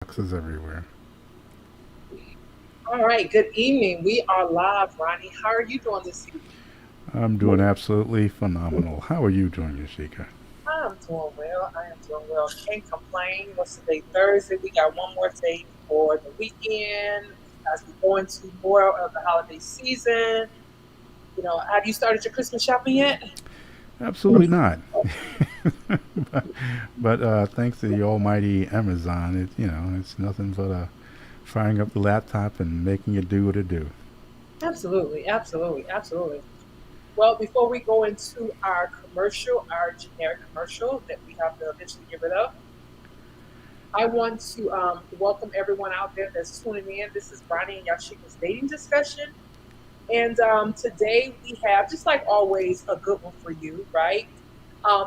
Boxes everywhere. All right, good evening. We are live, Ronnie. How are you doing this evening? I'm doing absolutely phenomenal. How are you doing, Yasheka? I'm doing well. I am doing well. Can't complain. What's today? Thursday. We got one more day for the weekend as we go into more of the holiday season. Have you started your Christmas shopping yet? Absolutely not. but thanks to the almighty Amazon, it's nothing but firing up the laptop and making it do what it do. Absolutely, absolutely, absolutely. Well, before we go into our generic commercial that we have to eventually get rid of, I want to welcome everyone out there that's tuning in. This is Ronnie and Yashika's dating discussion. And today we have, just like always, a good one for you, right?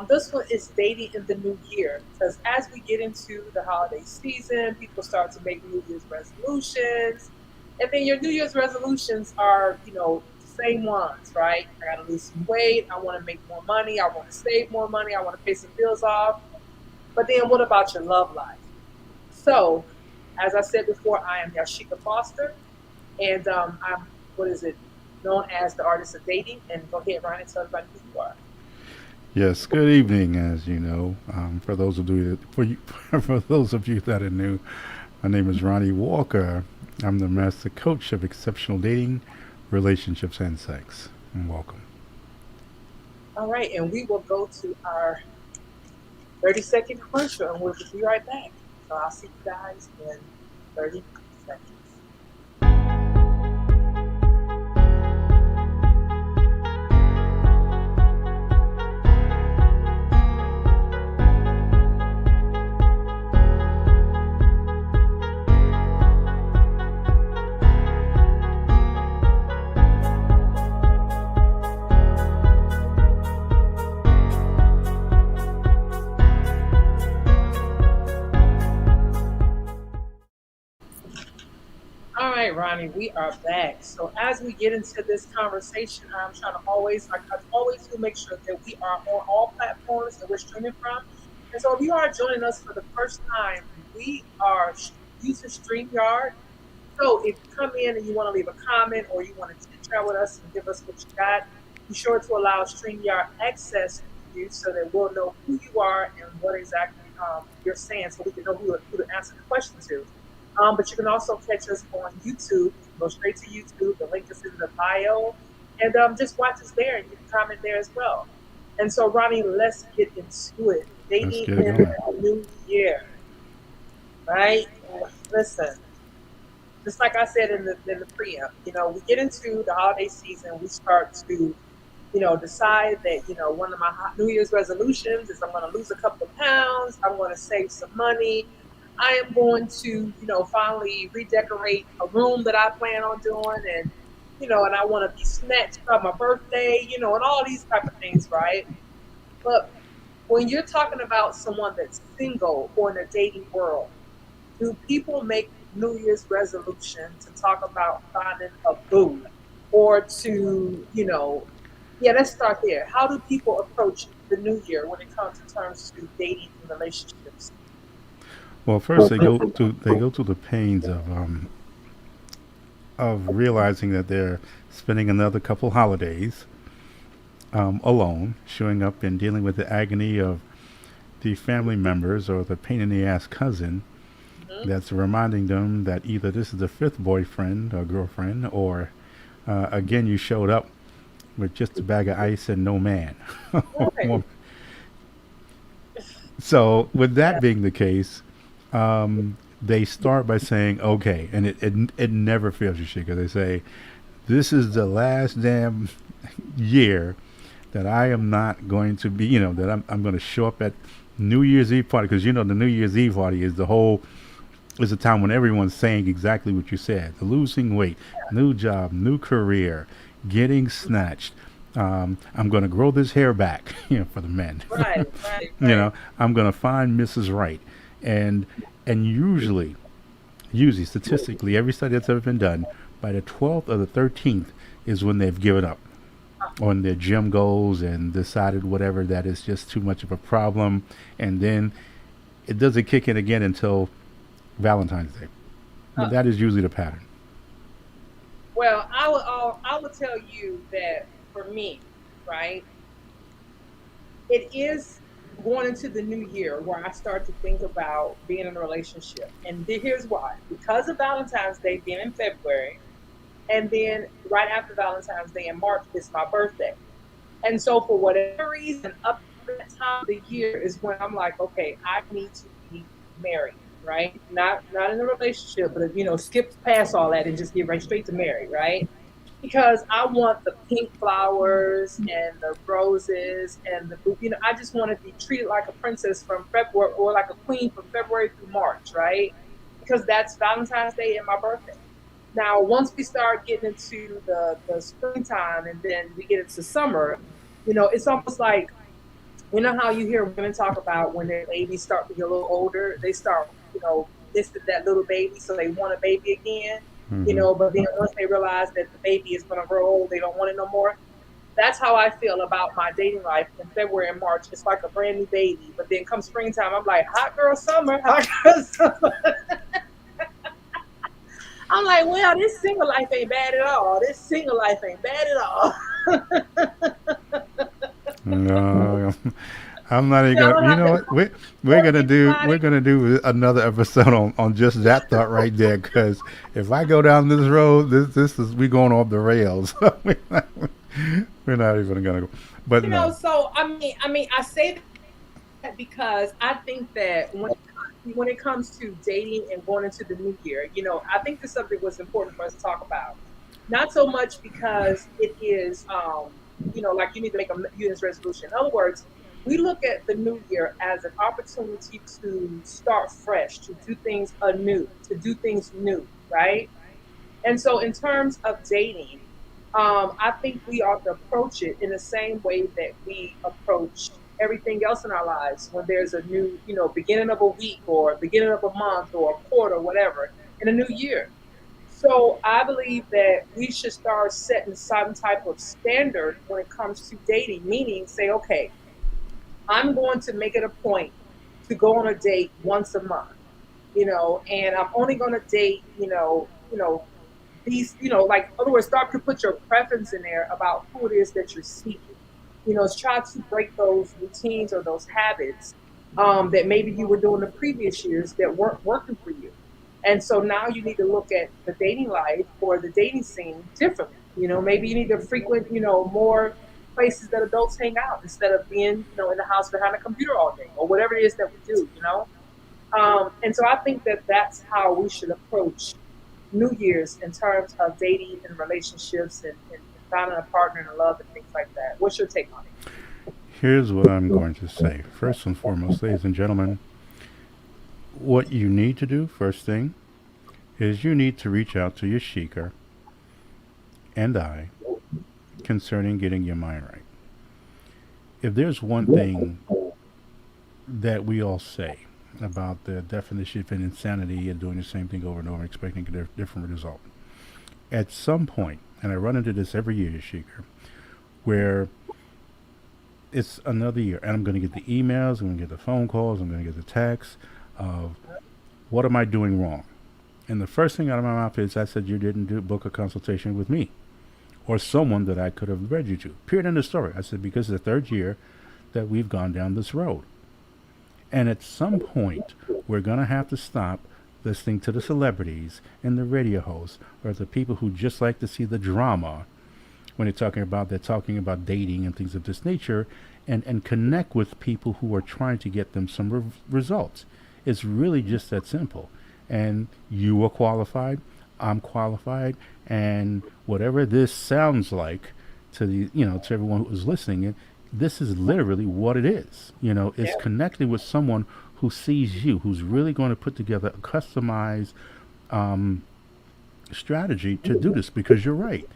This one is dating in the new year because as we get into the holiday season, people start to make New Year's resolutions. And then your New Year's resolutions are, the same ones, right? I got to lose some weight. I want to make more money. I want to save more money. I want to pay some bills off. But then what about your love life? So, as I said before, I am Yashika Foster, and what is it, known as the artist of dating. And go ahead, Ryan, and tell everybody who you are. Yes, good evening. As you know, for those of you for those of you that are new, my name is Ronnie Walker. I'm the master coach of exceptional dating, relationships, and sex. And welcome. All right, and we will go to our 30-second commercial, and we'll be right back. So I'll see you guys in 30 seconds. All right, Ronnie, we are back. So as we get into this conversation, I'm trying to always, like I always do, make sure that we are on all platforms that we're streaming from. And so if you are joining us for the first time, we are using StreamYard. So if you come in and you want to leave a comment or you want to chit chat with us and give us what you got, be sure to allow StreamYard access to you so that we'll know who you are and what exactly you're saying so we can know who to answer the question to. But you can also catch us on YouTube. Go straight to YouTube. The link is in the bio. And just watch us there and you can comment there as well. And so, Ronnie, let's get into it. Let's Dating get it in going. the new year, right? Listen, just like I said in the preamp, we get into the holiday season, we start to, decide that, one of my New Year's resolutions is I'm going to lose a couple of pounds, I'm going to save some money, I am going to, finally redecorate a room that I plan on doing, and and I want to be snatched on my birthday, and all these type of things, right? But when you're talking about someone that's single or in a dating world, do people make New Year's resolution to talk about finding a boo or to, yeah, let's start there. How do people approach the new year when it comes in terms to dating and relationships? Well, first they go through the pains of realizing that they're spending another couple holidays alone, showing up and dealing with the agony of the family members or the pain in the ass cousin Hmm. that's reminding them that either this is the fifth boyfriend or girlfriend, or again, you showed up with just a bag of ice and no man. Right. So, with Yeah. that being the case, they start by saying, okay, and it never fails you, Shika. They say, this is the last damn year that I am not going to be, that I'm going to show up at New Year's Eve party, because the New Year's Eve party is a time when everyone's saying exactly what you said: the losing weight, new job, new career, getting snatched. I'm going to grow this hair back, for the men. Right, right, you right. know, I'm going to find Mrs. Right, and and usually statistically, every study that's ever been done, by the 12th or the 13th is when they've given up on their gym goals and decided whatever that is just too much of a problem, and then it doesn't kick in again until Valentine's Day. But Uh, that is usually the pattern. well, I will tell you that for me, right, it is going into the new year where I start to think about being in a relationship. And here's why: because of Valentine's Day being in February, and then right after Valentine's Day in March is my birthday. And so, for whatever reason, up to that time of the year is when I'm like, okay, I need to be married, right? Not in a relationship, but skip past all that and just get right straight to married, right? Because I want the pink flowers and the roses and I just want to be treated like a princess from February, or like a queen from February through March, right? Because that's Valentine's Day and my birthday. Now, once we start getting into the springtime and then we get into summer, it's almost like, how you hear women talk about when their babies start to get a little older, they start, missing that little baby, so they want a baby again, Hmm. but then once they realize that the baby is going to grow old, they don't want it no more. That's how I feel about my dating life in February and March. It's like a brand new baby. But then come springtime, I'm like, hot girl summer, hot girl summer. I'm like, well, this single life ain't bad at all. This single life ain't bad at all. No, I'm not even I gonna. don't You have know to what? We're court gonna do. We're anybody. gonna do another episode on just that thought right there. Because if I go down this road, this is we going off the rails. We're not even gonna go. But no. So I say that because I think that when it comes to dating and going into the new year, I think this subject was important for us to talk about. Not so much because it is, like you need to make a New Year's resolution. In other words, we look at the new year as an opportunity to start fresh, to do things anew, to do things new, right? And so, in terms of dating, I think we ought to approach it in the same way that we approach everything else in our lives when there's a new, beginning of a week or beginning of a month or a quarter, whatever, in a new year. So I believe that we should start setting some type of standard when it comes to dating, meaning say, okay, I'm going to make it a point to go on a date once a month, and I'm only going to date, these, like, in other words, start to put your preference in there about who it is that you're seeking. Try to break those routines or those habits that maybe you were doing the previous years that weren't working for you. And so now you need to look at the dating life or the dating scene differently. Maybe you need to frequent, more places that adults hang out instead of being, in the house behind a computer all day or whatever it is that we do. And so I think that that's how we should approach New Year's in terms of dating and relationships and finding a partner and love and things like that. What's your take on Here's what I'm going to say. First and foremost, ladies and gentlemen, what you need to do first thing is you need to reach out to Yasheka and I concerning getting your mind right. If there's one thing that we all say about the definition of insanity and doing the same thing over and over, expecting a different result, at some point, and I run into this every year, Yasheka, where it's another year, and I'm going to get the emails, I'm going to get the phone calls, I'm going to get the texts of what am I doing wrong? And the first thing out of my mouth is I said you didn't book a consultation with me or someone that I could have read you to. Period. End of story. I said because it's the third year that we've gone down this road. And at some point, we're going to have to stop listening to the celebrities and the radio hosts or the people who just like to see the drama when they're talking about dating and things of this nature and connect with people who are trying to get them some results. It's really just that simple. And you are qualified, I'm qualified, and whatever this sounds like to to everyone who's listening, this is literally what it is. It's it? connecting with someone who sees you, who's really going to put together a customized um, strategy to do this. Because you're right,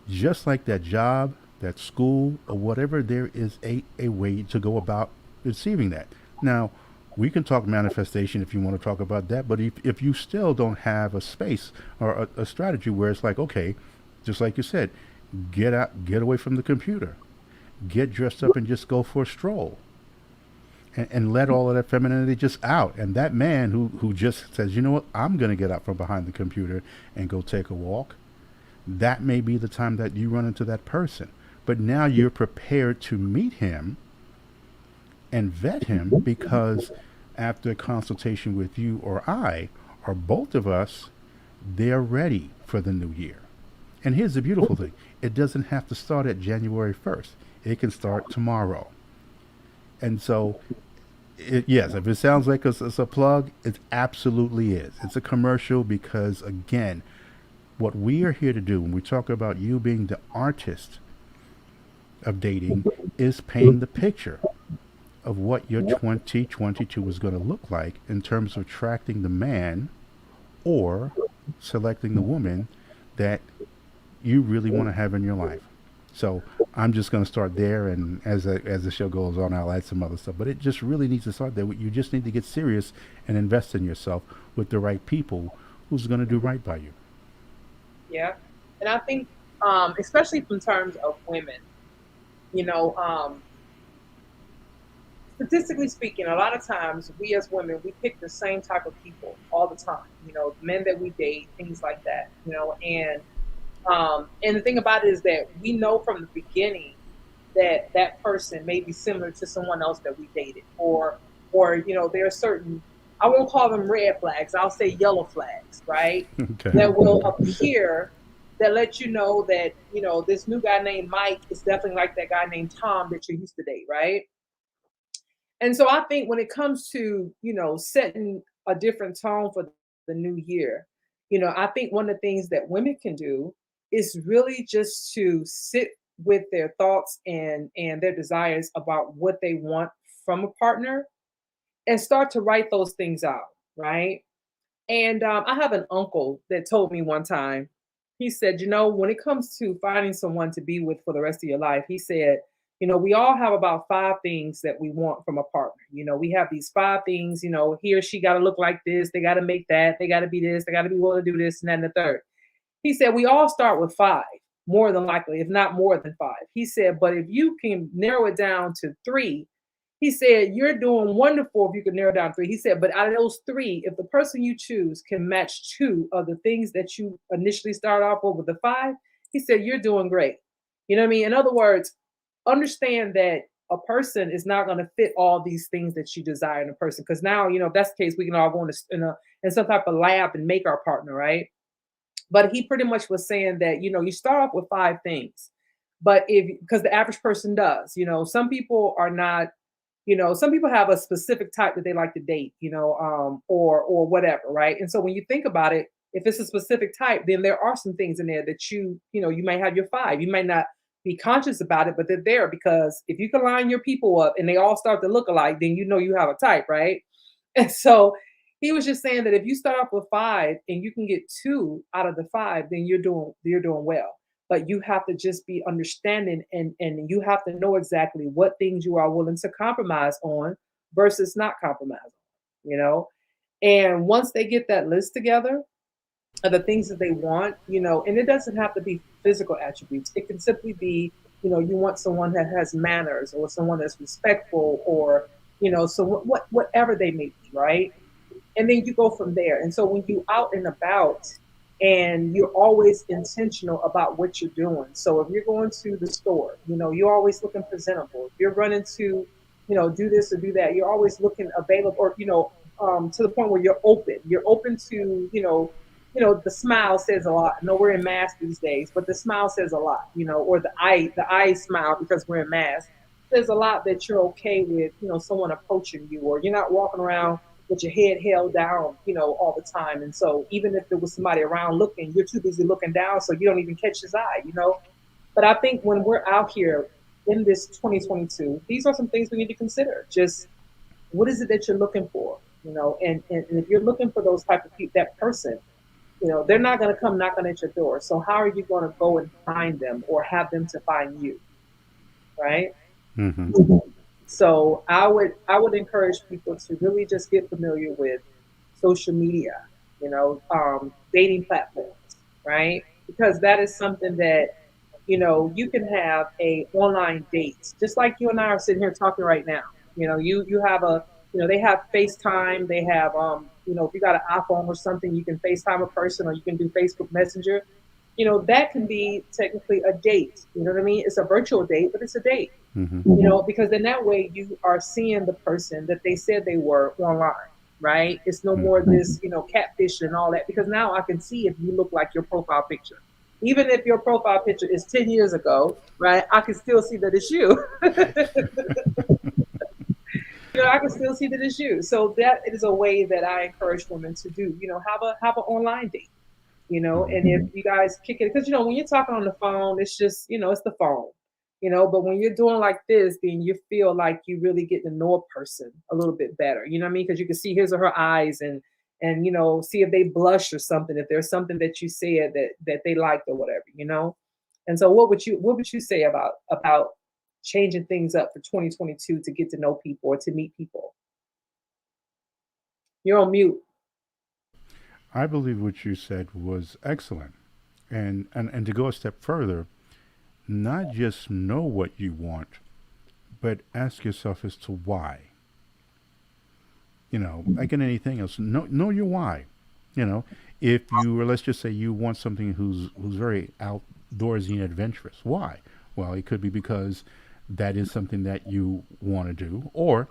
just like that job, that school, or whatever, there is a way to go about achieving that. Now, we can talk manifestation if you want to talk about that, but if you still don't have a space or a strategy where it's like, okay, just like you said, get out, get away from the computer, get dressed up and just go for a stroll. and let all of that femininity just out. And that man who just says, you know what, I'm going to get up from behind the computer and go take a walk, that may be the time that you run into that person. But now you're prepared to meet him and vet him because after a consultation with you or I, or both of us, they're ready for the new year. And here's the beautiful thing, it doesn't have to start at January 1st, it can start tomorrow. And so, yes, if it sounds like it's a plug, it absolutely is. It's a commercial because, again, what we are here to do when we talk about you being the artist of dating is paint the picture of what your 2022 is going to look like in terms of attracting the man or selecting the woman that you really want to have in your life. So I'm just going to start there, and as the show goes on, I'll add some other stuff. But it just really needs to start there. You just need to get serious and invest in yourself with the right people who's going to do right by you. Yeah. And I think, especially from terms of women, you know, statistically speaking, a lot of times we as women, we pick the same type of people all the time, men that we date, things like that, and the thing about it is that we know from the beginning that that person may be similar to someone else that we dated, or there are certain, I won't call them red flags, I'll say yellow flags, right? Okay. That will appear that let you know that this new guy named Mike is definitely like that guy named Tom that you used to date, right? And so I think when it comes to, setting a different tone for the new year, I think one of the things that women can do is really just to sit with their thoughts and their desires about what they want from a partner and start to write those things out, right? And I have an uncle that told me one time, he said, when it comes to finding someone to be with for the rest of your life, he said, we all have about five things that we want from a partner. We have these five things, he or she got to look like this, they got to make that, they got to be this, they got to be willing to do this and that and the third. He said, we all start with five, more than likely, if not more than five. He said, but if you can narrow it down to three, he said, you're doing wonderful if you can narrow down three. He said, but out of those three, if the person you choose can match two of the things that you initially start off with the five, he said, you're doing great. You know what I mean? In other words, understand that a person is not going to fit all these things that you desire in a person. Because now, if that's the case, we can all go in some type of lab and make our partner, right? But he pretty much was saying that, you start off with five things. But because the average person does, some people are not, some people have a specific type that they like to date, or whatever, right? And so when you think about it, if it's a specific type, then there are some things in there that you may have your five. You might not be conscious about it, but they're there because if you can line your people up and they all start to look alike, then you have a type, right? And so he was just saying that if you start off with five and you can get two out of the five, then you're doing well. But you have to just be understanding and you have to know exactly what things you are willing to compromise on versus not compromising, you know? And once they get that list together of the things that they want, and it doesn't have to be physical attributes. It can simply be, you want someone that has manners or someone that's respectful or, so whatever they may be, right? And then you go from there. And so when you out and about and you're always intentional about what you're doing. So if you're going to the store, you're always looking presentable. If you're running to, do this or do that, you're always looking available or, to the point where you're open. You're open to, the smile says a lot. I know we're in masks these days, but the smile says a lot, or the eye smile because we're in masks says a lot that you're okay with, someone approaching you or you're not walking around with your head held down, all the time. And so even if there was somebody around looking, you're too busy looking down, so you don't even catch his eye. But I think when we're out here in this 2022, these are some things we need to consider. Just what is it that you're looking for? And if you're looking for those type of people, that person, they're not going to come knocking at your door. So how are you going to go and find them or have them to find you? Right. Mm-hmm. So I would encourage people to really just get familiar with social media, dating platforms, right? Because that is something that you can have a online date, just like you and I are sitting here talking right now. You have they have FaceTime. They have if you got an iPhone or something, you can FaceTime a person, or you can do Facebook Messenger. That can be technically a date. You know what I mean? It's a virtual date, but it's a date. Mm-hmm. Because in that way you are seeing the person that they said they were online, right? It's no more Mm-hmm. this, catfish and all that, because now I can see if you look like your profile picture. Even if your profile picture is 10 years ago, right? I can still see that it's you. I can still see that it's you. So that is a way that I encourage women to do. Have an online date. Mm-hmm. And if you guys kick it, because when you're talking on the phone, it's just it's the phone. But when you're doing like this, then you feel like you really get to know a person a little bit better. You know what I mean? Because you can see his or her eyes, and see if they blush or something. If there's something that you said that they liked or whatever. And so, what would you say about changing things up for 2022 to get to know people or to meet people? You're on mute. I believe what you said was excellent. And to go a step further, not just know what you want, but ask yourself as to why. Like in anything else, know your why. You know, if you, or let's just say you want something who's very outdoorsy and adventurous, why? Well, it could be because that is something that you want to do, or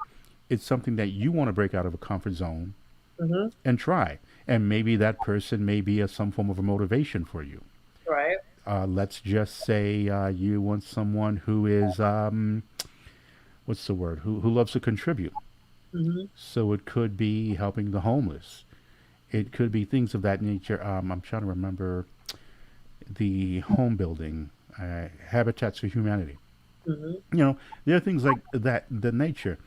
it's something that you want to break out of a comfort zone Hmm. and try. And maybe that person may be some form of a motivation for you. Right. Let's just say you want someone who is, what's the word, who loves to contribute. Hmm. So it could be helping the homeless. It could be things of that nature. I'm trying to remember the home building, Habitats for Humanity. Hmm. There are things like that, the nature.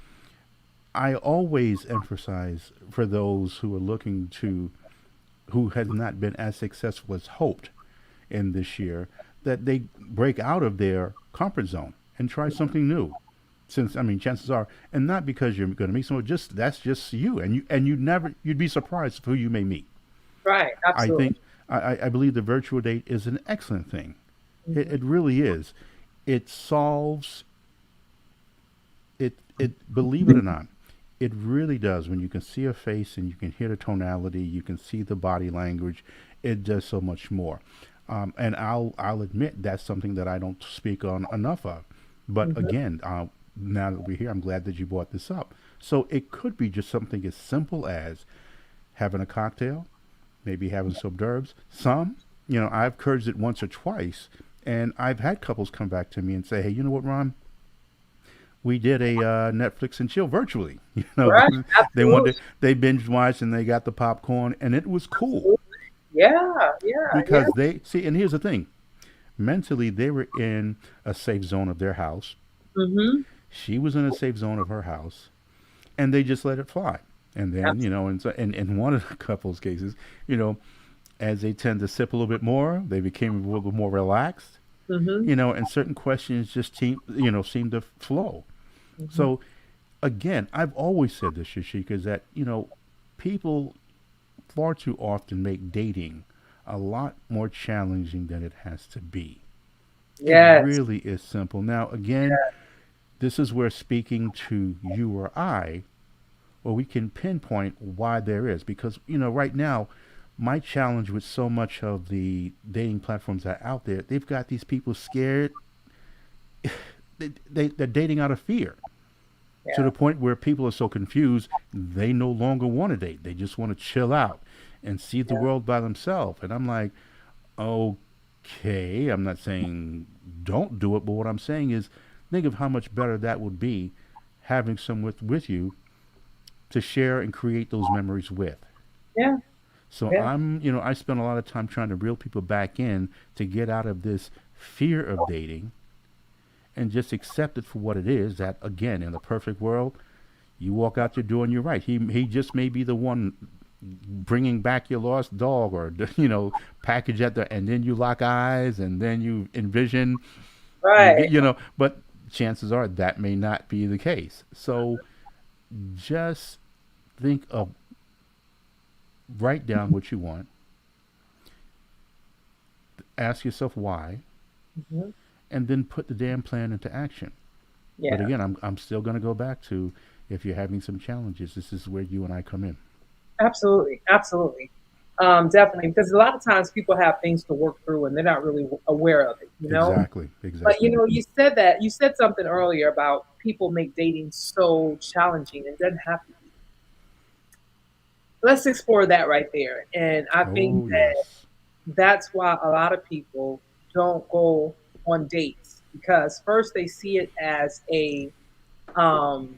I always emphasize for those who are looking to, who has not been as successful as hoped in this year, that they break out of their comfort zone and try something new. Since I mean, chances are, and not because you're going to meet someone, just that's just you, you'd be surprised who you may meet. Right. I Absolutely. think I believe the virtual date is an excellent thing. It, Hmm. it really is. It solves it. It believe it or not, it really does. When you can see a face and you can hear the tonality, you can see the body language. It does so much more. And I'll admit that's something that I don't speak on enough of. But Hmm. again, now that we're here, I'm glad that you brought this up. So it could be just something as simple as having a cocktail, maybe having some hors d'oeuvres. I've encouraged it once or twice, and I've had couples come back to me and say, "Hey, you know what, Ron? We did a Netflix and chill virtually. Right. They Absolutely. wanted they binge watched and they got the popcorn, and it was cool Absolutely. Yeah. Yeah. Yeah. because they see. And here's the thing: mentally, they were in a safe zone of their house. Hmm. She was in a safe zone of her house, and they just let it fly. And then, Absolutely. and so, and in one of the couple's cases, you know, as they tend to sip a little bit more, they became a little bit more relaxed. Hmm. And certain questions just seem to flow. Hmm. So again, I've always said this, Yashika, is that people far too often make dating a lot more challenging than it has to be. It Yes. really is simple. Now, again, this is where speaking to you or I, well, we can pinpoint why there is. Because, right now, my challenge with so much of the dating platforms that are out there, they've got these people scared. They're dating out of fear to Yeah. the point where people are so confused, they no longer want to date. They just want to chill out and see the Yeah. world by themselves. And I'm like, okay, I'm not saying don't do it, but what I'm saying is think of how much better that would be having someone with you to share and create those memories with. Yeah. So Yeah. I spend a lot of time trying to reel people back in to get out of this fear of dating and just accept it for what it is. That again, in the perfect world, you walk out your door and you're right. He just may be the one bringing back your lost dog, or package at the, and then you lock eyes and then you envision you get Right. but chances are that may not be the case. So just think of, write down what you want, ask yourself why, Hmm. and then put the damn plan into action. But Yeah. again, I'm still going to go back to, if you're having some challenges, this is where you and I come in. Absolutely, absolutely, definitely. Because a lot of times people have things to work through and they're not really aware of it. You know. Exactly, But exactly. you said that you said something earlier about people make dating so challenging. It doesn't have to be. Let's explore that right there. And I think Oh yes. that's why a lot of people don't go on dates because first they see it as a um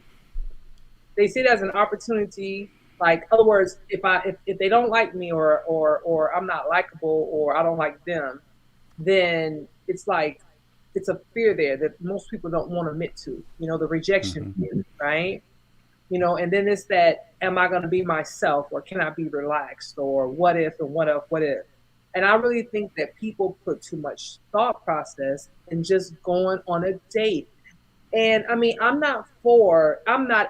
they see it as an opportunity. Like, other words, if they don't like me, or I'm not likable, or I don't like them, then it's like it's a fear there that most people don't want to admit to. The rejection Hmm. fear, right? And then it's that, am I going to be myself, or can I be relaxed, or what if, and what if. And I really think that people put too much thought process in just going on a date. And I mean, I'm not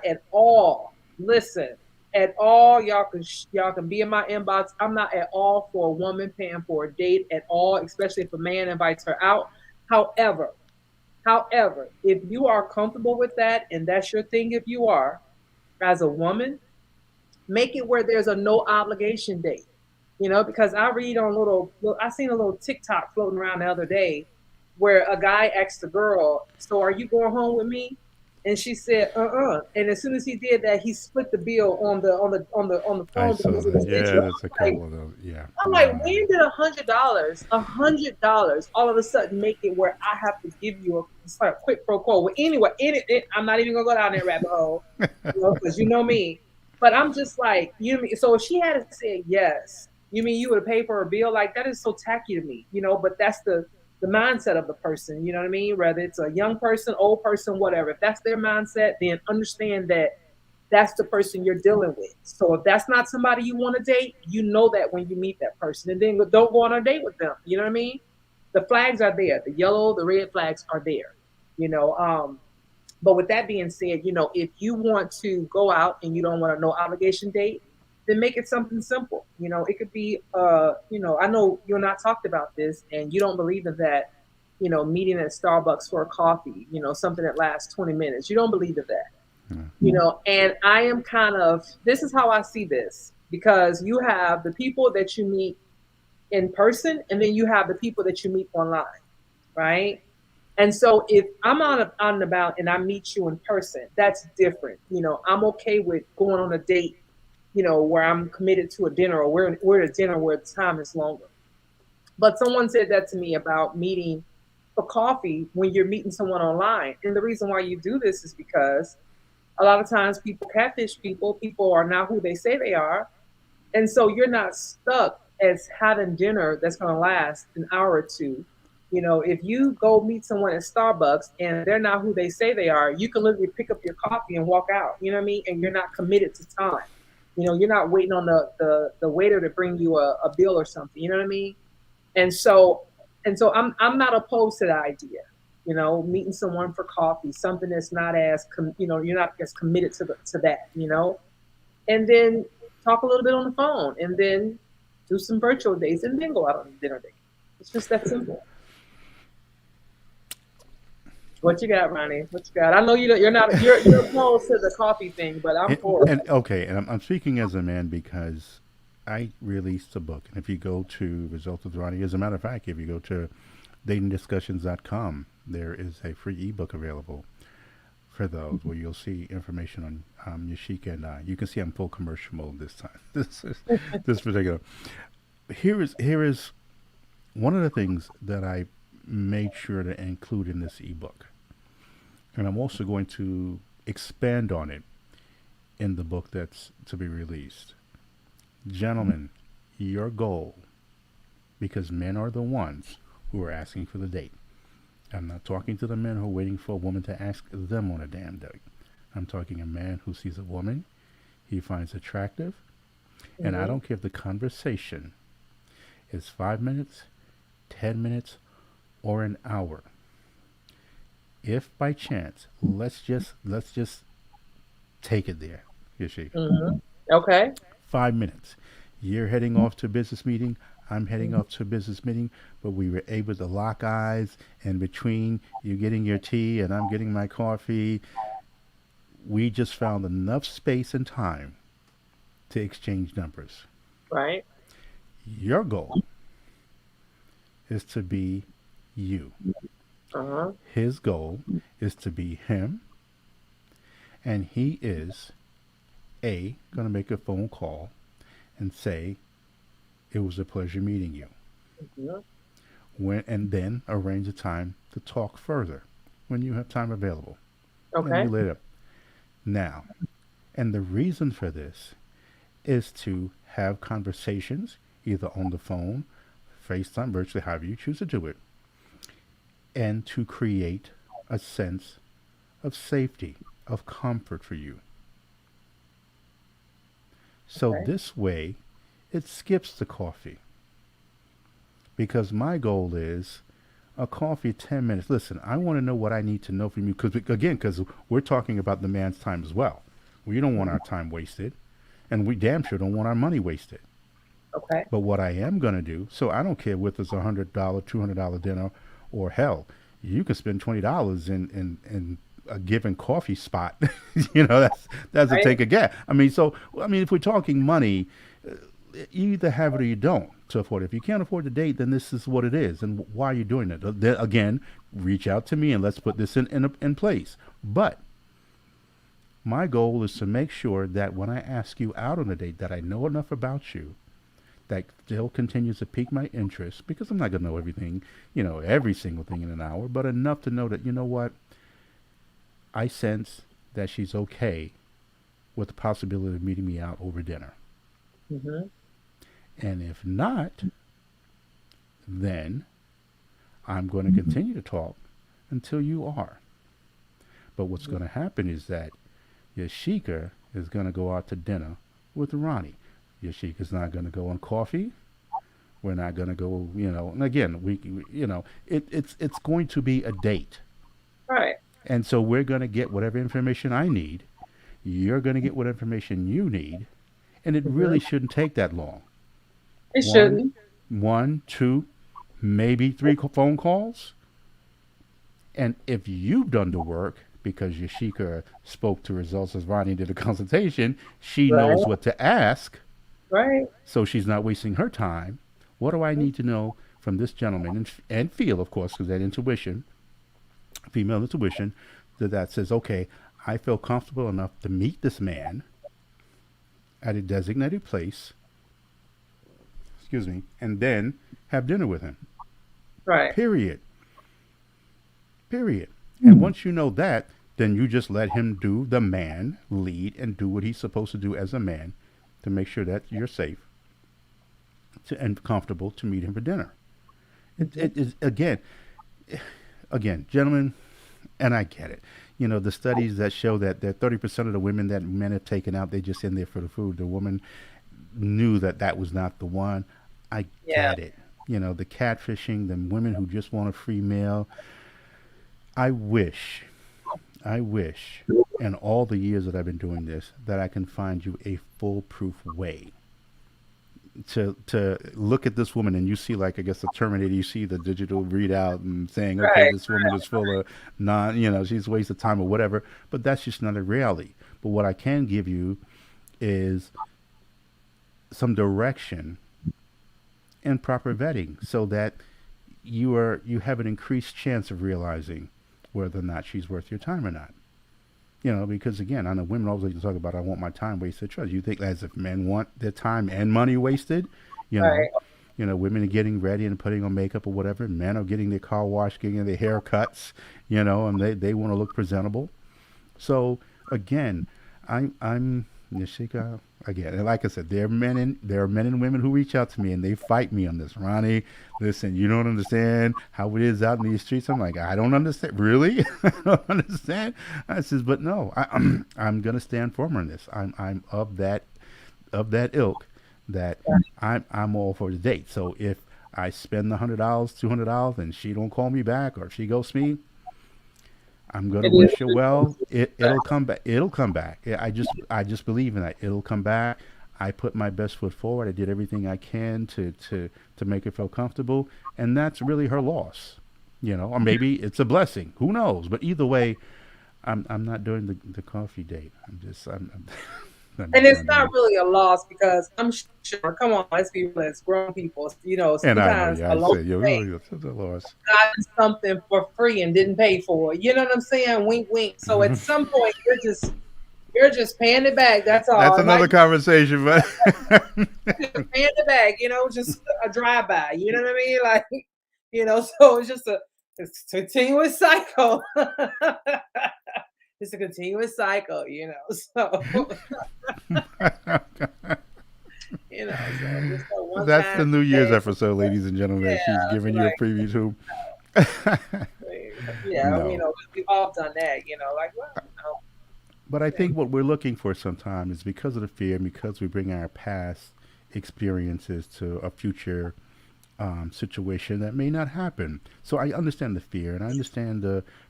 at all, listen, at all, y'all can be in my inbox. I'm not at all for a woman paying for a date at all, especially if a man invites her out. However, if you are comfortable with that and that's your thing, if you are, as a woman, make it where there's a no obligation date. Because I read on I seen a little TikTok floating around the other day where a guy asked a girl, "So are you going home with me?" And she said, "Uh." And as soon as he did that, he split the bill on the I phone saw because it that. was Yeah, mutual. there's a couple of those. Yeah. I'm like, Hmm. when did $100, all of a sudden make it where I have to give you it's like a quick pro quo? Well, anyway, I'm not even gonna go down that rabbit hole, because you know me. But I'm just like, so if she had said yes, you mean you would pay for a bill? Like, that is so tacky to me, But that's the mindset of the person, you know what I mean? Whether it's a young person, old person, whatever. If that's their mindset, then understand that that's the person you're dealing with. So if that's not somebody you want to date, you know that when you meet that person, and then don't go on a date with them. You know what I mean? The flags are there. The yellow, the red flags are there. You know. But with that being said, if you want to go out and you don't want a no obligation date, then make it something simple. It could be, I know you're not talked about this and you don't believe in that, meeting at Starbucks for a coffee, something that lasts 20 minutes. You don't believe in that. And I am this is how I see this, because you have the people that you meet in person and then you have the people that you meet online, right? And so if I'm on and about and I meet you in person, that's different. I'm okay with going on a date, where I'm committed to a dinner, or we're at a dinner where the time is longer. But someone said that to me about meeting for coffee when you're meeting someone online. And the reason why you do this is because a lot of times people catfish people. People are not who they say they are. And so you're not stuck as having dinner that's going to last an hour or two. If you go meet someone at Starbucks and they're not who they say they are, you can literally pick up your coffee and walk out. You know what I mean? And you're not committed to time. You're not waiting on the waiter to bring you a bill or something. You know what I mean? And so I'm not opposed to the idea. Meeting someone for coffee, something that's not as you're not as committed to that. And then talk a little bit on the phone, and then do some virtual days, and then go out on a dinner date. It's just that simple. What you got, Ronnie? What you got? I know you're not you're opposed to the coffee thing, but I'm for it. And okay, and I'm speaking as a man because I released a book. And if you go to Results with Ronnie, as a matter of fact, if you go to datingdiscussions.com, there is a free ebook available for those where you'll see information on Yasheka and I. You can see I'm full commercial mode this time. This particular. Here is one of the things that I made sure to include in this ebook, and I'm also going to expand on it in the book that's to be released. Gentlemen, your goal, because men are the ones who are asking for the date. I'm not talking to the men who are waiting for a woman to ask them on a damn date. I'm talking a man who sees a woman he finds attractive, and I Mm-hmm. don't care if the conversation is 5 minutes, 10 minutes, or an hour. If by chance, let's just take it there, Yashika. Mm-hmm. Okay. 5 minutes. You're heading off to a business meeting. I'm heading off to a business meeting, but we were able to lock eyes. And between you getting your tea and I'm getting my coffee, we just found enough space and time to exchange numbers. Right. Your goal is to be you. Uh-huh. His goal is to be him. And he is A, going to make a phone call and say, it was a pleasure meeting you. Hmm. And then arrange a time to talk further when you have time available. And you Okay. later. Now, and the reason for this is to have conversations either on the phone, FaceTime, virtually, however you choose to do it, and to create a sense of safety, of comfort for you. So Okay. this way, it skips the coffee because my goal is a coffee 10 minutes. Listen, I want to know what I need to know from you because we're talking about the man's time as well. We don't want our time wasted, and we damn sure don't want our money wasted. Okay. But what I am going to do, so I don't care whether it's $100, $200 dinner, or hell, you can spend $20 in a given coffee spot. That's a Right. take a guess. If we're talking money, you either have it or you don't to afford it. If you can't afford the date, then this is what it is. And why are you doing it? Then again, reach out to me and let's put this in place. But my goal is to make sure that when I ask you out on a date, that I know enough about you that still continues to pique my interest because I'm not going to know everything, every single thing in an hour, but enough to know that, you know what, I sense that she's okay with the possibility of meeting me out over dinner. Hmm. And if not, then I'm going to continue to talk until you are. But what's going to happen is that Yashika is going to go out to dinner with Ronnie. Yashika's not going to go on coffee. We're not going to go, and again, it's going to be a date. Right. And so we're going to get whatever information I need. You're going to get what information you need. And it really Hmm. shouldn't take that long. It One, shouldn't. one, two, maybe three phone calls. And if you've done the work, because Yashika spoke to results as Ronnie did a consultation, she knows Right. what to ask, Right. so she's not wasting her time. What do I need to know from this gentleman and feel, of course, because that intuition, female intuition, that says, okay, I feel comfortable enough to meet this man at a designated place, excuse me, and then have dinner with him. Right. Period. Period. And once you know that, then you just let him do the man lead and do what he's supposed to do as a man to make sure that you're safe and comfortable to meet him for dinner. Hmm. It is again, gentlemen, and I get it. The studies that show that 30% of the women that men have taken out, they just in there for the food. The woman knew that was not the one. I Yeah. get it. The catfishing, the women who just want a free meal. I wish, I wish, in all the years that I've been doing this, that I can find you a foolproof way to look at this woman and you see, like, I guess the Terminator, you see the digital readout and saying, okay, Right. this woman is full of she's a waste of time or whatever. But that's just not a reality. But what I can give you is some direction and proper vetting so that you have an increased chance of realizing whether or not she's worth your time or not. Because again, I know women always like to talk about I want my time wasted. Trust you think as if men want their time and money wasted, you know. Right. Women are getting ready and putting on makeup or whatever. Men are getting their car washed, getting their haircuts, and they want to look presentable. So again, I'm Yashika again, and like I said, there are men and women who reach out to me and they fight me on this. Ronnie, listen, you don't understand how it is out in these streets. I'm like, I don't understand. Really, I don't understand. I says, but no, I'm gonna stand firm on this. I'm of that ilk that Yeah. I'm all for the date. So if I spend the $100, $200, and she don't call me back, or if she ghosts me, I'm gonna It is. wish her well. It'll come back. It'll come back. I just believe in that. It'll come back. I put my best foot forward. I did everything I can to make her feel comfortable, and that's really her loss. Or maybe it's a blessing. Who knows? But either way, I'm not doing the coffee date. I'm And just it's not doing not it. really a loss because I'm sure, come on, let's be real, as grown people, And I know, sometimes yeah, I along said, the way, it's a loss. gotten something for free and didn't pay for it. You know what I'm saying? Wink, wink. So at some point, you're just paying it back. That's all. That's It might another conversation, but be just paying it back. Just a drive by. You know what I mean? Like, so it's a continuous cycle. It's a continuous cycle. So so just a one that's the time New Year's thing. episode, ladies and gentlemen. That she's Yeah, giving you a like preview to. yeah, No. we've all done that. Like well, But I yeah, think what we're looking for sometimes is because of the fear and because we bring our past experiences to a future situation that may not happen. So I understand the fear and I understand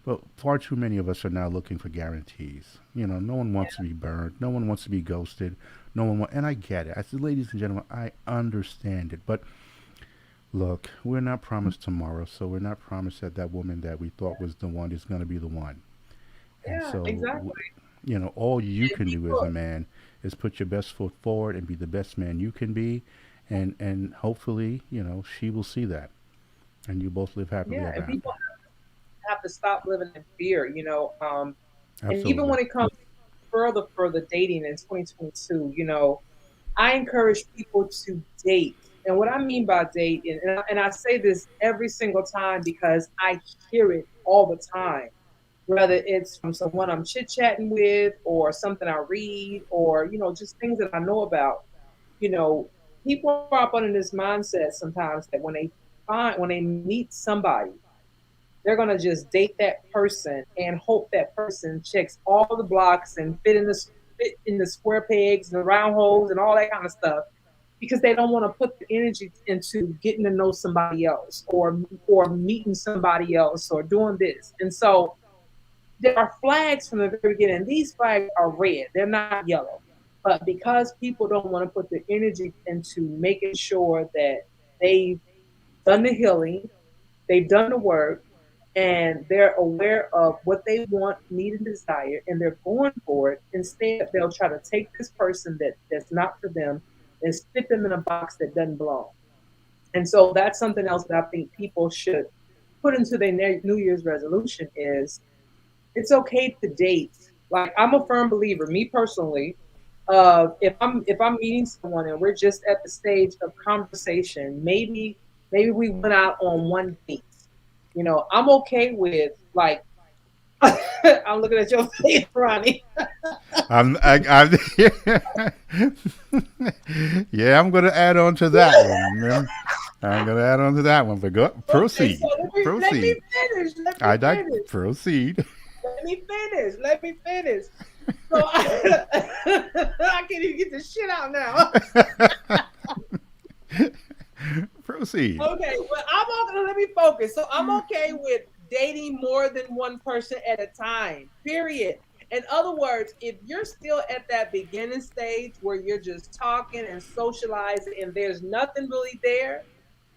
but far too many of us are now looking for guarantees. No one wants to be burned. No one wants to be ghosted. And I get it. I said, ladies and gentlemen, I understand it. But look, we're not promised tomorrow. So we're not promised that that woman that we thought was the one is going to be the one. And yeah, so, exactly. all you And can do as a people, man is put your best foot forward and be the best man you can be, and hopefully, she will see that, and you both live happily yeah, ever and after. people have to stop living in fear. And even Absolutely. when it comes further dating in 2022, I encourage people to date. And what I mean by date, and I say this every single time because I hear it all the time, whether it's from someone I'm chit chatting with or something I read or, just things that I know about. You know, People are up under this mindset sometimes that when they meet somebody, they're gonna just date that person and hope that person checks all the blocks and fit in the square pegs and the round holes and all that kind of stuff because they don't want to put the energy into getting to know somebody else or meeting somebody else or doing this. And so there are flags from the very beginning. These flags are red; they're not yellow. But because people don't want to put the energy into making sure that they've done the healing, they've done the work, and they're aware of what they want, need, and desire, and they're going for it. Instead, they'll try to take this person that's not for them and stick them in a box that doesn't belong. And so that's something else that I think people should put into their New Year's resolution is it's okay to date. Like I'm a firm believer, me personally, if I'm meeting someone and we're just at the stage of conversation, maybe we went out on one date. I'm okay with like I'm looking at your face, Ronnie. Yeah, I'm going to add on to that one. I'm going to add on to that one. But go Okay, so proceed, let me proceed. finish. Let me I like finish. proceed. Let me finish. Let me finish. So I can't even get the shit out now. Proceed. Okay, well, let me focus. So I'm okay with dating more than one person at a time. Period. In other words, if you're still at that beginning stage where you're just talking and socializing and there's nothing really there,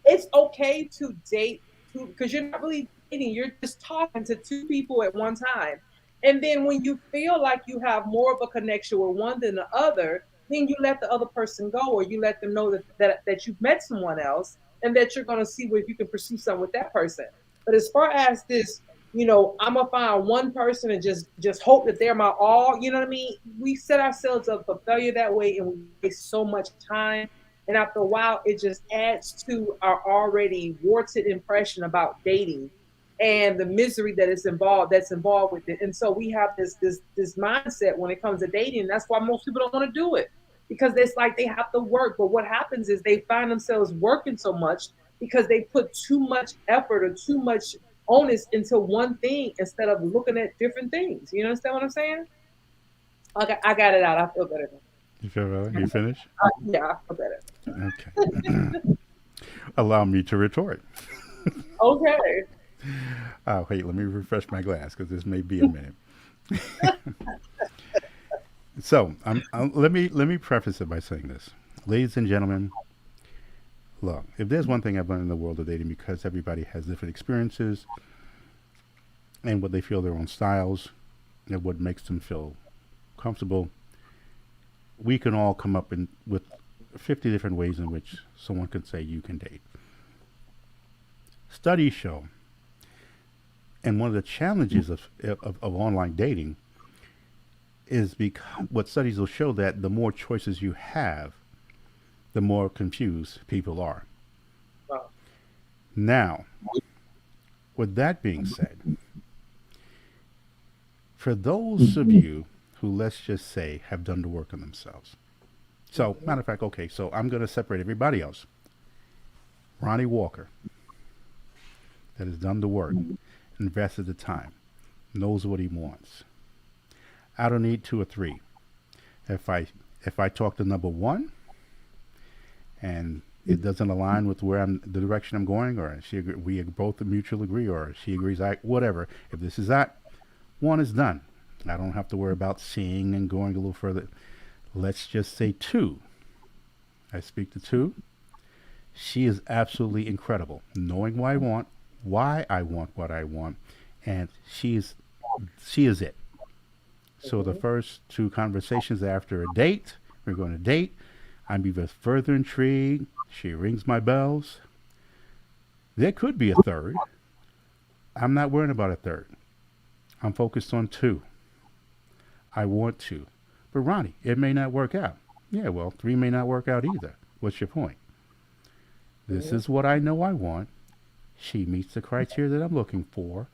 it's okay to date two because you're not really dating, you're just talking to two people at one time. And then when you feel like you have more of a connection with one than the other, then you let the other person go or you let them know that you've met someone else and that you're going to see if you can pursue something with that person. But as far as this, I'm gonna find one person and just hope that they're my all. You know what I mean? We set ourselves up for failure that way, and we waste so much time. And after a while, it just adds to our already warranted impression about dating and the misery that's involved with it. And so we have this mindset when it comes to dating. That's why most people don't want to do it because it's like they have to work. But what happens is they find themselves working so much because they put too much effort or too much onus into one thing instead of looking at different things. You understand what I'm saying? Okay, I got it out. I feel better You feel better? You finish? now. Yeah, I feel better. Okay. Allow me to retort. Okay. Oh, wait, let me refresh my glass because this may be a minute. So let me preface it by saying this, ladies and gentlemen. Look, if there's one thing I've learned in the world of dating, because everybody has different experiences and what they feel their own styles and what makes them feel comfortable, we can all come up with 50 different ways in which someone could say you can date. Studies show, and one of the challenges of online dating is because what studies will show that the more choices you have, the more confused people are. Wow. Now, with that being said, for those of you who, let's just say, have done the work on themselves. So, Mhm. matter of fact, okay, so I'm going to separate everybody else. Ronnie Walker, that has done the work, invested the time, knows what he wants. I don't need two or three. If I if I talk to number one and it doesn't align with where I'm the direction I'm going, or we both mutually agree, or she agrees, I whatever. If this is that, one is done. I don't have to worry about seeing and going a little further. Let's just say two. I speak to two. She is absolutely incredible, knowing why I want what I want, and she is it. So the Mhm. first two conversations after a date, we're going to date. I'm even further intrigued. She rings my bells. There could be a third. I'm not worrying about a third. I'm focused on two. I want to. But Ronnie, it may not work out. Yeah, well, three may not work out either. What's your point? This Mhm. is what I know I want. She meets the criteria that I'm looking for.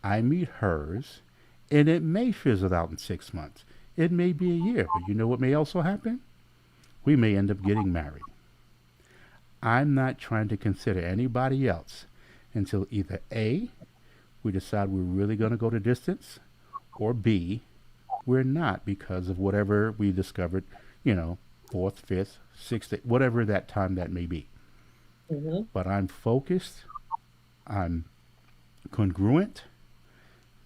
I meet hers. And it may fizzle out in 6 months. It may be a year. But you know what may also happen? We may end up getting married. I'm not trying to consider anybody else until either A, we decide we're really going to go the distance, or B, we're not because of whatever we discovered, you know, fourth, fifth, sixth, whatever that time that may be. Mhm. But I'm focused, I'm congruent.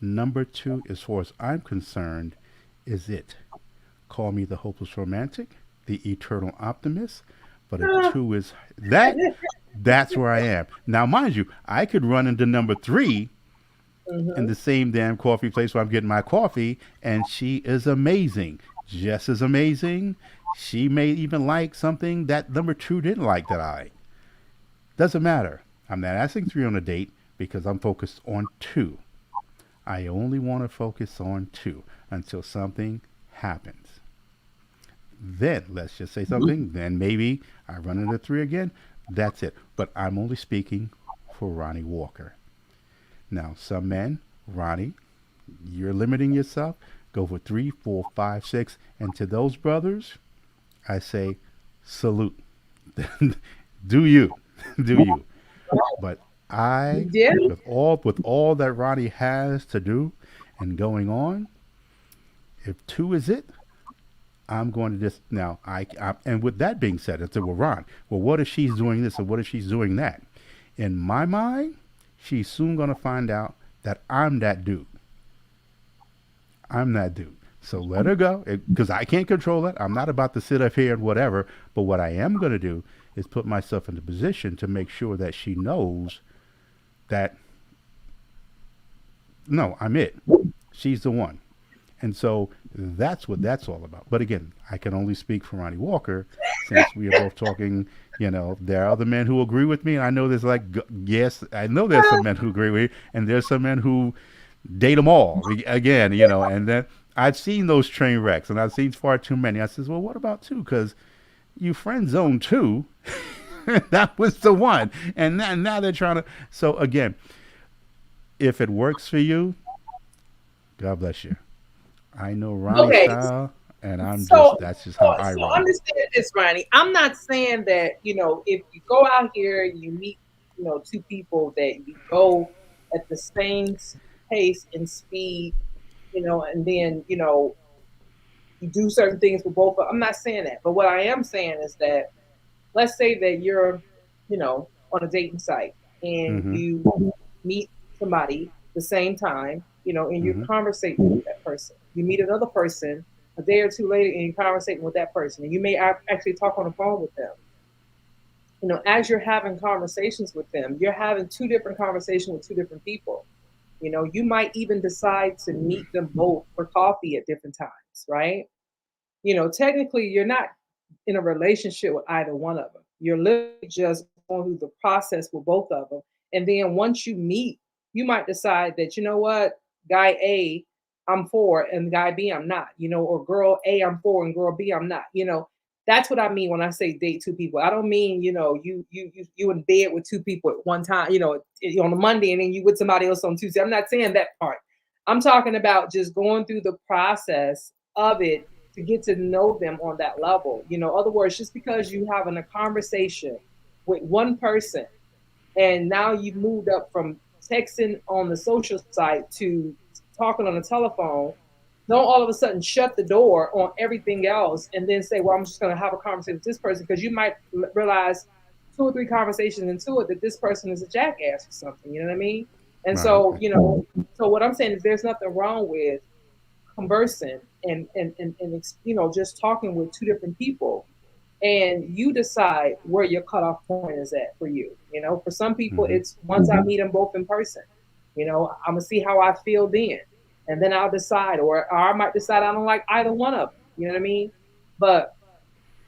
Number two, as far as I'm concerned, is it. Call me the hopeless romantic, the eternal optimist. But if Ah. two is that, that's where I am. Now, mind you, I could run into number three in Mhm. the same damn coffee place where I'm getting my coffee, and she is amazing. Just as amazing. She may even like something that number two didn't like that I like. Doesn't matter. I'm not asking three on a date because I'm focused on two. I only want to focus on two until something happens. Then, let's just say something, then maybe I run into three again. That's it. But I'm only speaking for Ronnie Walker. Now, some men, Ronnie, you're limiting yourself. Go for three, four, five, six. And to those brothers, I say, salute. Do you. Do you. But I, Yeah. with all that Ronnie has to do and going on, if two is it, I'm going to just now. And with that being said, I said, well, Ron, well, what if she's doing this or what if she's doing that? In my mind, she's soon going to find out that I'm that dude. I'm that dude. So let her go because I can't control it. I'm not about to sit up here and whatever. But what I am going to do is put myself in a position to make sure that she knows that no, I'm it. She's the one. And so that's what that's all about. But again, I can only speak for Ronnie Walker since we are both talking. There are other men who agree with me. And I know there's yes, I know there's some men who agree with me, and there's some men who date them all. Again, and then I've seen those train wrecks, and I've seen far too many. I says, well, what about two? Because you friend zone two. That was the one, and now they're trying to. So again, if it works for you, God bless you. I know Ronnie Okay. style, and So, that's just so, how I so roll. understand this, Ronnie. I'm not saying that if you go out here, you meet two people that you go at the same pace and speed, and then you do certain things for both. I'm not saying that, but what I am saying is that let's say that you're, on a dating site and Mm-hmm. you meet somebody the same time, and you're Mm-hmm. conversating with that person. You meet another person, a day or two later and you're conversating with that person, and you may actually talk on the phone with them. As you're having conversations with them, you're having two different conversations with two different people. You might even decide to meet them both for coffee at different times, right? Technically, you're not in a relationship with either one of them. You're literally just going through the process with both of them. And then once you meet, you might decide that, you know what, guy A, I'm for, and guy B, I'm not, or girl A, I'm for, and girl B, I'm not. That's what I mean when I say date two people. I don't mean, you in bed with two people at one time, on a Monday and then you with somebody else on Tuesday. I'm not saying that part. I'm talking about just going through the process of it to get to know them on that level. Other words, just because you having a conversation with one person and now you've moved up from texting on the social site to talking on the telephone, don't all of a sudden shut the door on everything else and then say, well, I'm just going to have a conversation with this person, because you might realize two or three conversations into it that this person is a jackass or something. You know what I mean? And Right. so, so what I'm saying is there's nothing wrong with conversing and just talking with two different people, and you decide where your cutoff point is at for you. For some people Hmm. it's once I meet them both in person. I'm gonna see how I feel then, and then I'll decide, or I might decide I don't like either one of them. You know what I mean? But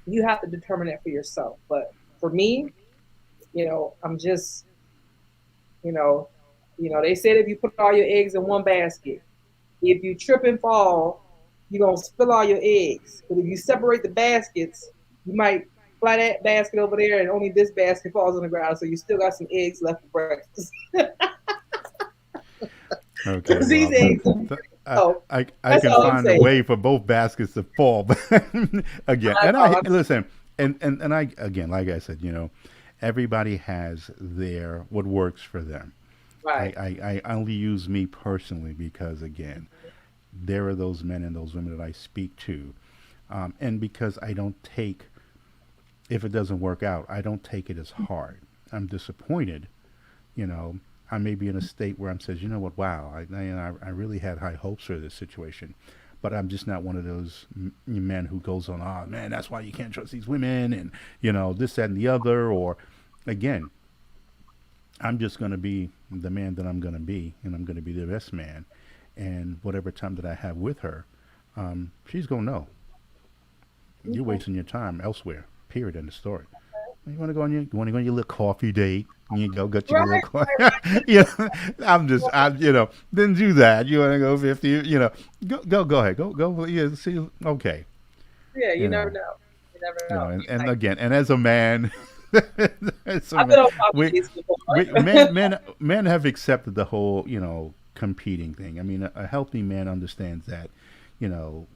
you have to determine that for yourself. But for me, I'm just, you know they said if you put all your eggs in one basket, if you trip and fall, you're gonna spill all your eggs. But if you separate the baskets, you might fly that basket over there, and only this basket falls on the ground. So you still got some eggs left for breakfast. Okay. Because these Well, eggs. I, So I that's can all I'm find a saying. way for both baskets to fall. But again, That's and all I I'm saying. listen, and I again, like I said, everybody has their what works for them. Right. I only use me personally because again, there are those men and those women that I speak to, and because I don't take if it doesn't work out, I don't take it as hard. I'm disappointed, you know. I may be in a state where I'm says, you know what, wow, I really had high hopes for this situation, but I'm just not one of those men who goes on, oh man, that's why you can't trust these women, and this, that, and the other. Or again, I'm just going to be the man that I'm going to be, and I'm going to be the best man. And whatever time that I have with her, she's going to know you're Okay. wasting your time elsewhere. Period. End of story. You want to go on you want to go on your little coffee date? You go get your little Right. coffee. Right. Then do that. You want to go 50? Go ahead. Go. Yeah. See. Okay. Yeah. You You never know. know. You never know. And again, and as a man, as a I've man, been on coffee we, dates before. men have accepted the whole competing thing. I mean, a healthy man understands that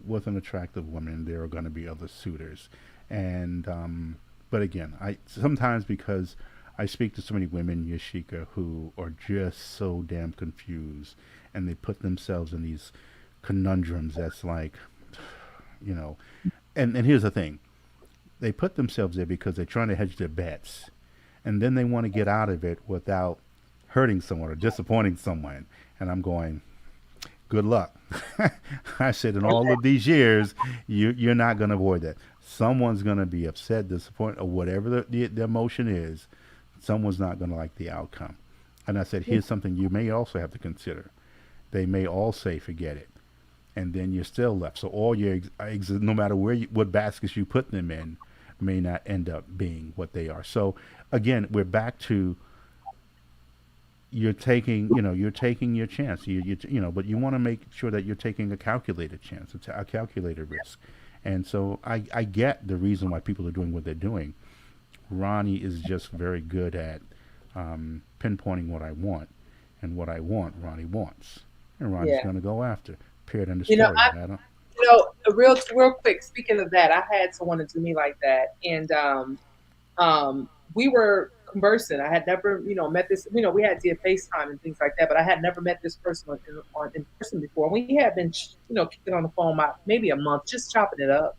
with an attractive woman, there are going to be other suitors, and but again, I sometimes because I speak to so many women, Yashika, who are just so damn confused, and they put themselves in these conundrums. That's like, you know, and here's the thing: they put themselves there because they're trying to hedge their bets, and then they want to get out of it without hurting someone or disappointing someone. And I'm going, good luck. I said, in all of these years, you're not going to avoid that. Someone's going to be upset, disappointed, or whatever the emotion is. Someone's not going to like the outcome. And I said, here's something you may also have to consider. They may all say, forget it. And then you're still left. So all your eggs, no matter what baskets you put them in, may not end up being what they are. So again, we're back to you're taking your chance. But you want to make sure that you're taking a calculated chance, a calculated risk. And so I get the reason why people are doing what they're doing. Ronnie is just very good at pinpointing what I want, and what I want, Ronnie wants, and Ronnie's Yeah. going to go after. Period. End of You know, story. I I don't. real quick. Speaking of that, I had someone to do me like that, and we were conversing. I had never, met this. We had to FaceTime and things like that, but I had never met this person in person before. We had been, kicking on the phone about maybe a month, just chopping it up,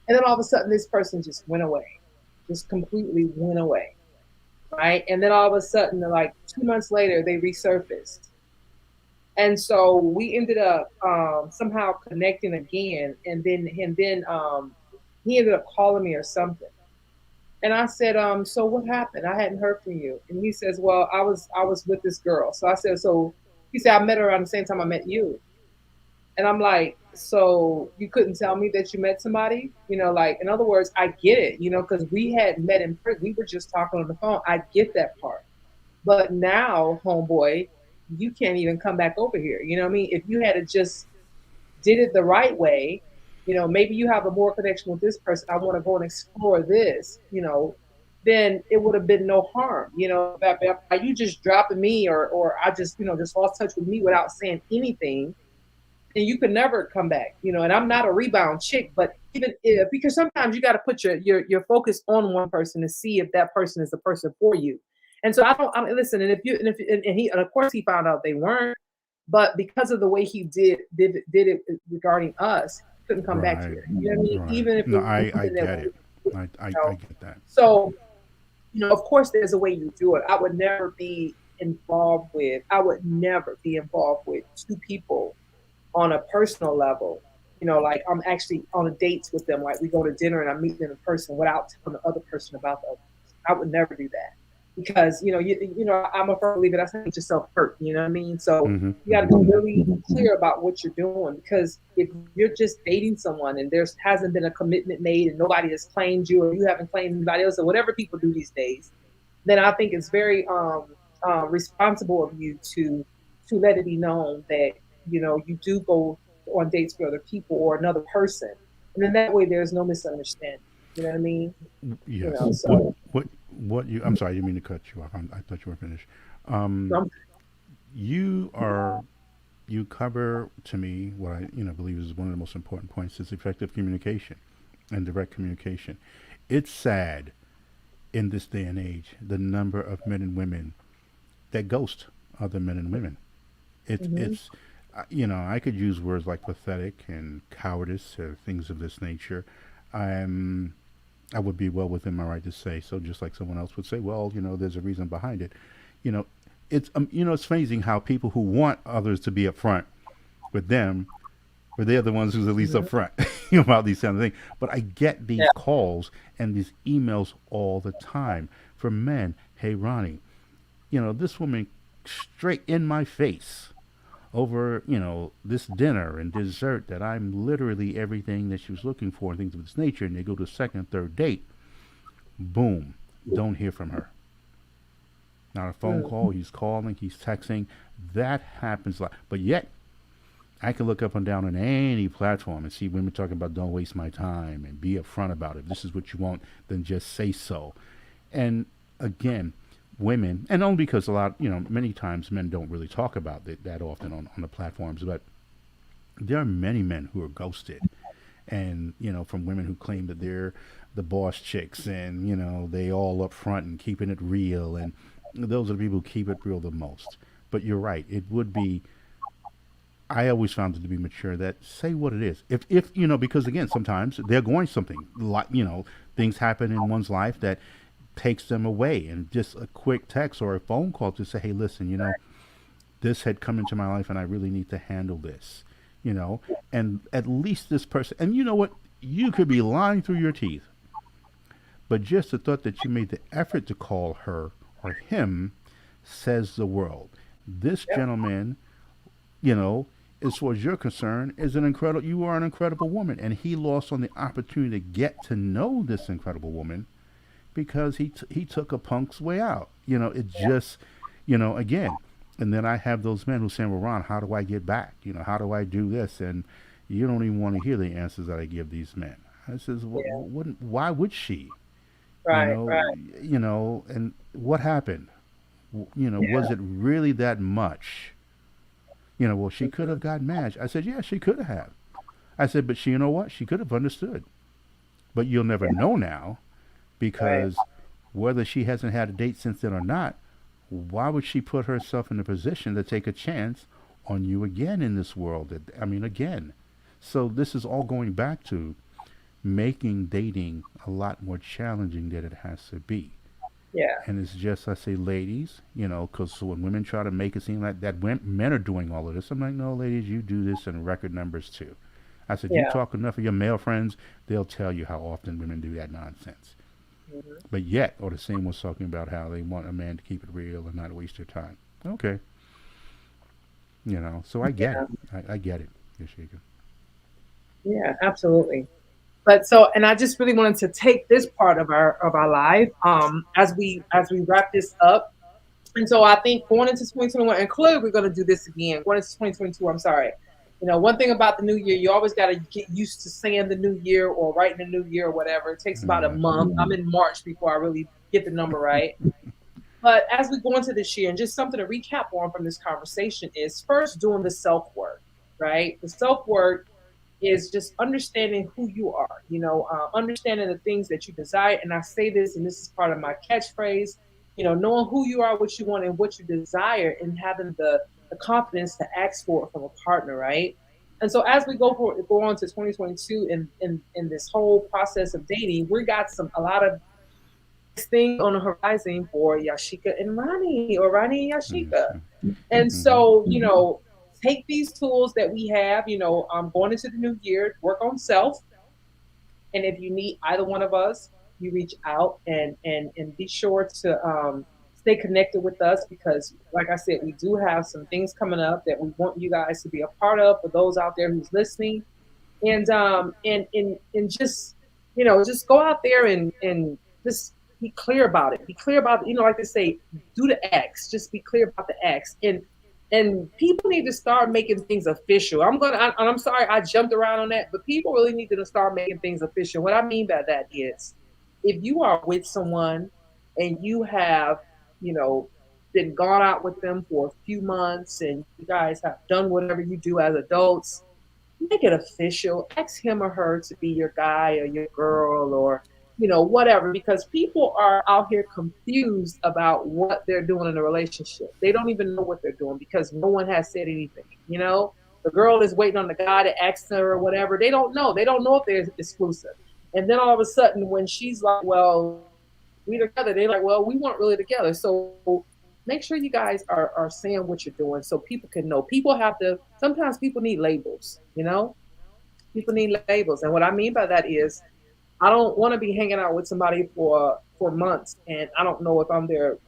and then all of a sudden, this person just went away, just completely went away, right? And then all of a sudden, like 2 months later, they resurfaced, And so we ended up somehow connecting again, and then he ended up calling me or something. And I said, so what happened? I hadn't heard from you. And he says, well, I was with this girl. So I said, so he said, I met her around the same time I met you. And I'm like, so you couldn't tell me that you met somebody? Like, in other words, I get it, because we had met in prison. We were just talking on the phone. I get that part. But now, homeboy, you can't even come back over here. You know what I mean? If you had just did it the right way, maybe you have a more connection with this person. I want to go and explore this, then it would have been no harm. By you just dropping me, or I just lost touch with me without saying anything, and you could never come back. And I'm not a rebound chick, but even if, because sometimes you got to put your focus on one person to see if that person is the person for you. And so I listen. And if you and if and he and of course he found out they weren't, but because of the way he did it regarding us, he couldn't come back Right. here. You know what I mean? Right. Even if it No, was I something that get it. I know. get that. So of course, there's a way you do it. I would never be involved with two people on a personal level. Like I'm actually on a dates with them. Like we go to dinner and I meet them in person without telling the other person about the other person. I would never do that because I'm a firm believer that's not yourself hurt. You know what I mean? So Mm-hmm. you got to Mm-hmm. be really clear about what you're doing, because if you're just dating someone and there hasn't been a commitment made and nobody has claimed you, or you haven't claimed anybody else, or whatever people do these days, then I think it's very responsible of you to let it be known that you do go on dates with other people or another person, and then that way there's no misunderstanding. You know what I mean? Yes. So What you? I'm sorry, I didn't mean to cut you off. I thought you were finished. Um, um, you are you cover to me what I believe is one of the most important points is effective communication and direct communication. It's sad in this day and age the number of men and women that ghost other men and women. mhm. It's I could use words like pathetic and cowardice or things of this nature. I'm I would be well within my right to say so, just like someone else would say, well, there's a reason behind it. You know, it's amazing how people who want others to be upfront with them, but they're the ones who's at least Mhm. upfront about these kind of things. But I get these Yeah. calls and these emails all the time from men. Hey, Ronnie, this woman straight in my face over, this dinner and dessert that I'm literally everything that she was looking for and things of this nature. And they go to second, third date. Boom. Don't hear from her. Not a phone Mm. call. He's calling. He's texting. That happens a lot. But yet, I can look up and down on any platform and see women talking about don't waste my time and be upfront about it. If this is what you want, then just say so. And again, women, and only because a lot, many times men don't really talk about it that often on the platforms, but there are many men who are ghosted. And, from women who claim that they're the boss chicks and, they all up front and keeping it real. And those are the people who keep it real the most. But you're right. It would be I always found it to be mature that say what it is. If because again, sometimes they're going something like things happen in one's life that takes them away, and just a quick text or a phone call to say, hey, listen, this had come into my life, and I really need to handle this, you know, and at least this person, and you know what, you could be lying through your teeth, but just the thought that you made the effort to call her or him says the world. This Yep. gentleman, you know, as far as you're concerned, is an incredible. You are an incredible woman, and he lost on the opportunity to get to know this incredible woman because he took a punk's way out. It just, again, and then I have those men who say, "Well, Ron, how do I get back? How do I do this?" And you don't even want to hear the answers that I give these men. I says, Yeah. why would she? You Right. know, Right. and what happened? Yeah. Was it really that much? Well, she could have Mhm. got mad. I said, yeah, she could have. I said, but you know what? She could have understood. But you'll never Yeah. know now Right. because whether she hasn't had a date since then or not, why would she put herself in a position to take a chance on you again in this world? I mean, again. So this is all going back to making dating a lot more challenging than it has to be. Yeah. And it's just, I say, ladies, because when women try to make it seem like that men are doing all of this, I'm like, no, ladies, you do this in record numbers too. I said, you Yeah. talk enough of your male friends, they'll tell you how often women do that nonsense. Hmm. But yet, or the same one's talking about how they want a man to keep it real and not waste their time. Okay, so I get Yeah. it. I get it, Yashika. Yeah. Absolutely. But so, and I just really wanted to take this part of our life as we wrap this up. And so I think going into 2021, and clearly we're going to do this again. Going into 2022, I'm sorry. One thing about the new year, you always got to get used to saying the new year or writing the new year or whatever. It takes about a Yeah. month. I'm in March before I really get the number right. But as we go into this year, and just something to recap on from this conversation is first doing the self work, right? The self work is just understanding who you are, understanding the things that you desire. And I say this, and this is part of my catchphrase, knowing who you are, what you want, and what you desire, and having the confidence to ask for it from a partner, right? And so as we go on to 2022 in this whole process of dating, we got a lot of things on the horizon for Yashika and Ronnie, or Ronnie and Yashika. Yes. And Mm-hmm. so, take these tools that we have, going into the new year, work on self. And if you need either one of us, you reach out and be sure to stay connected with us because, like I said, we do have some things coming up that we want you guys to be a part of for those out there who's listening. And just just go out there and just be clear about it. Be clear about like they say, do the X. Just be clear about the X. And people need to start making things official. I'm sorry I jumped around on that, but people really need to start making things official. What I mean by that is, if you are with someone and you have you know been gone out with them for a few months and you guys have done whatever you do as adults, make it official. Ask him or her to be your guy or your girl or whatever, because people are out here confused about what they're doing in a relationship. They don't even know what they're doing because no one has said anything. The girl is waiting on the guy to ask her or whatever. They don't know if they're exclusive. And then all of a sudden when she's like, well, we together, they're like, well, we weren't really together. So make sure you guys are saying what you're doing so people can know. Sometimes people need labels. People need labels. And what I mean by that is, I don't want to be hanging out with somebody for months and I don't know if I'm their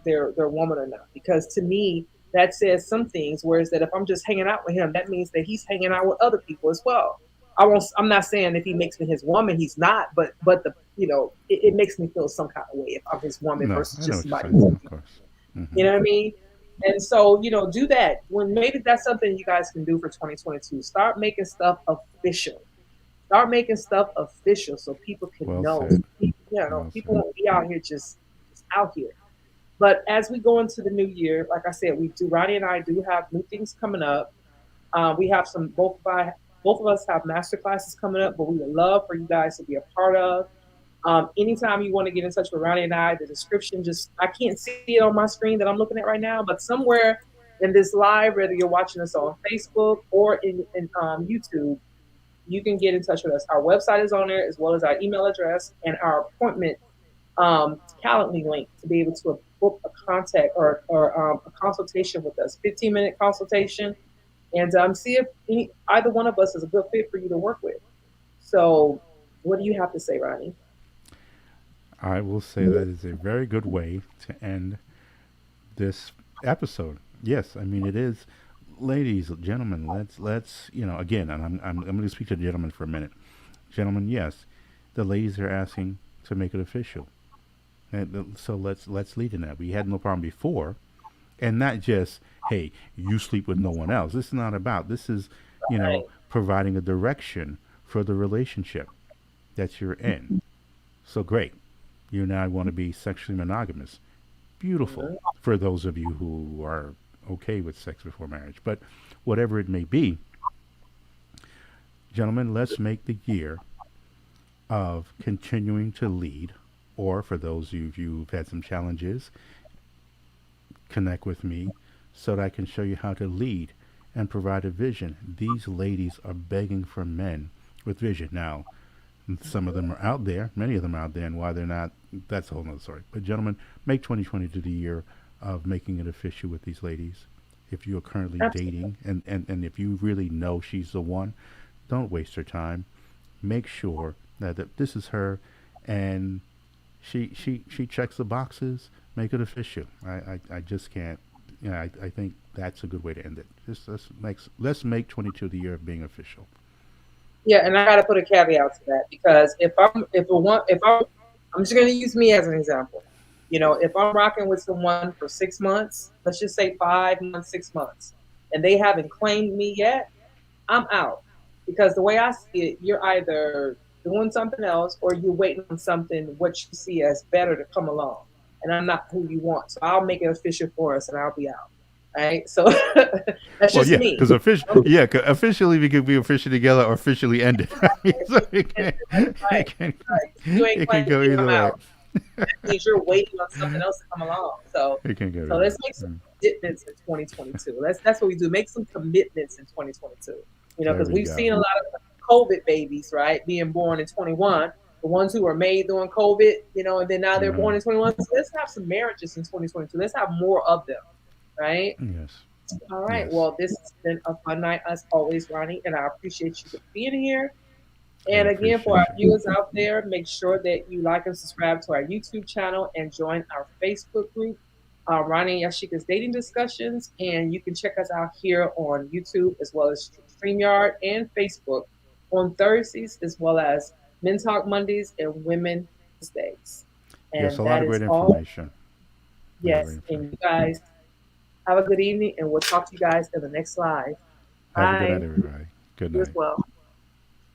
woman or not. Because to me, that says some things. Whereas that if I'm just hanging out with him, that means that he's hanging out with other people as well. I'm not saying if he makes me his woman, he's not, but it makes me feel some kind of way if I'm his woman No, versus I know just what you're somebody. saying. Of course. You Mm-hmm. know what I mean? And so, do that. When maybe that's something you guys can do for 2022. Start making stuff official. Start making stuff official so people can Well know. said. Well People said. won't be out here just out here. But as we go into the new year, like I said, Ronnie and I do have new things coming up. We have both of us have master classes coming up, but we would love for you guys to be a part of. Anytime you want to get in touch with Ronnie and I, the description I can't see it on my screen that I'm looking at right now, but somewhere in this live, whether you're watching us on Facebook or in YouTube, you can get in touch with us. Our website is on there as well as our email address and our appointment Calendly link to be able to book a contact or a consultation with us, 15-minute consultation, and see if either one of us is a good fit for you to work with. So, what do you have to say, Ronnie? I will say that is a very good way to end this episode. Yes, I mean it is. Ladies, gentlemen, let's again, and I'm going to speak to the gentlemen for a minute. Gentlemen, yes, the ladies are asking to make it official, and so let's lead in that. We had no problem before, and not just hey, you sleep with no one else. This is not about. This is Right. providing a direction for the relationship that you're in. So great, you now want to be sexually monogamous. Beautiful Mhm. for those of you who are okay with sex before marriage. But whatever it may be, gentlemen, let's make the year of continuing to lead, or for those of you who've had some challenges, connect with me so that I can show you how to lead and provide a vision. These ladies are begging for men with vision. Now, some of them are out there, many of them are out there, and why they're not that's a whole nother story. But gentlemen, make 2022 the year of making it official with these ladies. If you are currently Absolutely. dating and if you really know she's the one, don't waste her time. Make sure that this is her and she checks the boxes. Make it official. I just can't. Yeah, I think that's a good way to end it. Just let's make 22 the year of being official. Yeah, and I got to put a caveat to that because I'm just going to use me as an example. If I'm rocking with someone for 6 months, let's just say 5 months, 6 months, and they haven't claimed me yet, I'm out. Because the way I see it, you're either doing something else or you're waiting on something what you see as better to come along. And I'm not who you want. So I'll make it official for us and I'll be out. Right. So that's Well, just yeah, me. because yeah, 'cause officially we could be officially together or officially ended. So Right. it can Right. You ain't it can claiming go me, I'm either way. out. That means you're waiting on something else to come along. So It can go so either way. let's make some Mm. commitments in 2022. That's what we do. Make some commitments in 2022. There Because we we've go. seen a lot of COVID babies, right, being born in 21. The ones who were made during COVID, and then now they're born Hmm. in 21. So let's have some marriages in 2022. Let's have more of them, right? Yes. All right. Yes. Well, this has been a fun night as always, Ronnie, and I appreciate you being here. I And again, for our appreciate you. viewers out there, make sure that you like and subscribe to our YouTube channel and join our Facebook group, Ronnie and Yashika's Dating Discussions. And you can check us out here on YouTube as well as StreamYard and Facebook on Thursdays, as well as Men Talk Mondays and Women Wednesdays. Yes, a And lot that of is great all. information. A lot of great Yes. And information. you guys have a good evening, and we'll talk to you guys in the next live. Have a good night, Bye. everybody. Good You as night. well.